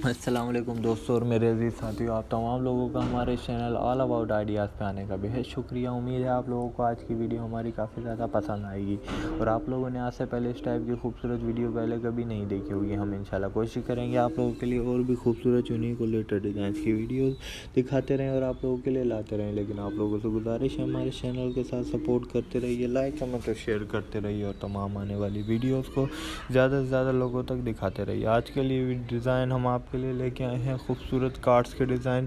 السلام علیکم دوستوں اور میرے عزیز ساتھیوں، آپ تمام لوگوں کا ہمارے چینل آل اباؤٹ آئیڈیاز پہ آنے کا بہت شکریہ۔ امید ہے آپ لوگوں کو آج کی ویڈیو ہماری کافی زیادہ پسند آئے گی، اور آپ لوگوں نے آج سے پہلے اس ٹائپ کی خوبصورت ویڈیو پہلے کبھی نہیں دیکھی ہوگی۔ ہم انشاءاللہ کوشش کریں گے آپ لوگوں کے لیے اور بھی خوبصورت یونیک اور لیٹر ڈیزائنس کی ویڈیوز دکھاتے رہیں اور آپ لوگوں کے لیے لاتے رہیں، لیکن آپ لوگوں سے گزارش ہے ہمارے چینل کے ساتھ سپورٹ کرتے رہیے، لائک کمنٹ اور شیئر کرتے رہیے، اور تمام آنے والی ویڈیوز کو زیادہ سے زیادہ لوگوں تک دکھاتے رہیے۔ آج کے لیے ڈیزائن ہم آپ کے لیے لے کے آئے ہیں خوبصورت کارڈز کے ڈیزائن،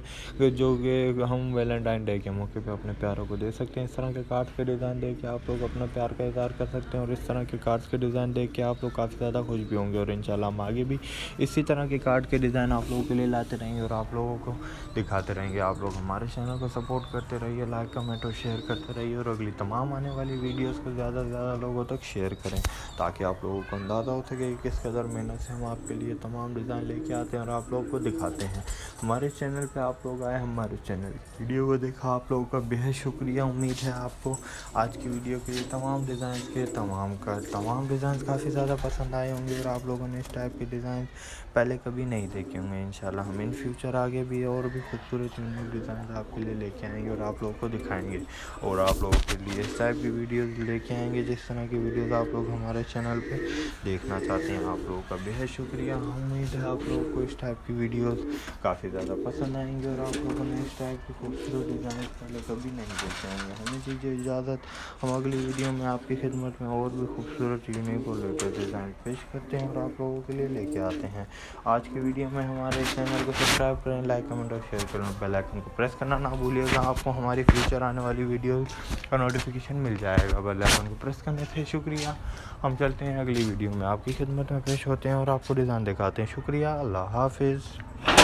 جو کہ ہم ویلنٹائن ڈے کے موقع پہ اپنے پیاروں کو دے سکتے ہیں۔ اس طرح کے کارڈز کے ڈیزائن دیکھ کے آپ لوگ اپنا پیار کا اظہار کر سکتے ہیں، اور اس طرح کے کارڈز کے ڈیزائن دیکھ کے آپ لوگ کافی زیادہ خوش بھی ہوں گے، اور انشاءاللہ ہم آگے بھی اسی طرح کے کارڈ کے ڈیزائن آپ لوگوں کے لیے لاتے رہیں گے اور آپ لوگوں کو دکھاتے رہیں گے۔ آپ لوگ ہمارے چینل کو سپورٹ کرتے رہیے، لائک کمنٹ اور شیئر کرتے رہیے، اور اگلی تمام آنے والی ویڈیوز کو زیادہ سے زیادہ لوگوں تک شیئر کریں، تاکہ آپ لوگوں کو اندازہ ہو سکے کہ کس قدر محنت سے ہم آپ کے لیے تمام ڈیزائن لے کے آتے ہیں اور آپ لوگوں کو دکھاتے ہیں۔ ہمارے چینل پہ آپ لوگ آئے، ہمارے چینل کی ویڈیو کو دیکھا، آپ لوگوں کا بہت شکریہ۔ امید ہے آپ کو آج کی ویڈیو کے تمام ڈیزائنز کافی زیادہ پسند آئے ہوں گے، اور آپ لوگوں نے اس ٹائپ کے ڈیزائن پہلے کبھی نہیں دیکھے ہوں گے۔ انشاءاللہ ہم ان فیوچر آگے بھی اور بھی خوبصورت یونیک ڈیزائنز آپ کے لیے لے کے آئیں گے اور آپ لوگوں کو دکھائیں گے، اور آپ لوگوں کے لیے اس ٹائپ کی ویڈیوز لے کے آئیں گے جس طرح کی ویڈیوز آپ لوگ ہمارے چینل پہ دیکھنا چاہتے ہیں۔ آپ لوگوں کا بہت شکریہ۔ امید ہے آپ لوگوں کو اس ٹائپ کی ویڈیوز کافی زیادہ پسند آئیں گے، اور آپ لوگوں نے اس ٹائپ کی خوبصورت ڈیزائن پہلے کبھی نہیں دیکھے ہوں گے۔ ہمیں دیجیے اجازت، ہم اگلی ویڈیو میں آپ کی خدمت میں اور بھی خوبصورت یونیک اور لیٹسٹ ڈیزائن پیش کرتے ہیں اور آپ لوگوں کے لیے لے کے آتے ہیں۔ آج کی ویڈیو میں ہمارے چینل کو سبسکرائب کریں، لائک کمنٹ اور شیئر کریں، بیل آئکن کو پریس کرنا نہ بھولیے گا، آپ کو ہماری فیوچر آنے والی ویڈیو کا نوٹیفیکیشن مل جائے گا بیل آئکن کو پریس کرنے سے۔ شکریہ۔ ہم چلتے ہیں اگلی ویڈیو میں آپ کی خدمت میں پیش ہوتے ہیں اور آپ کو ڈیزائن دکھاتے ہیں۔ شکریہ، اللہ حافظ۔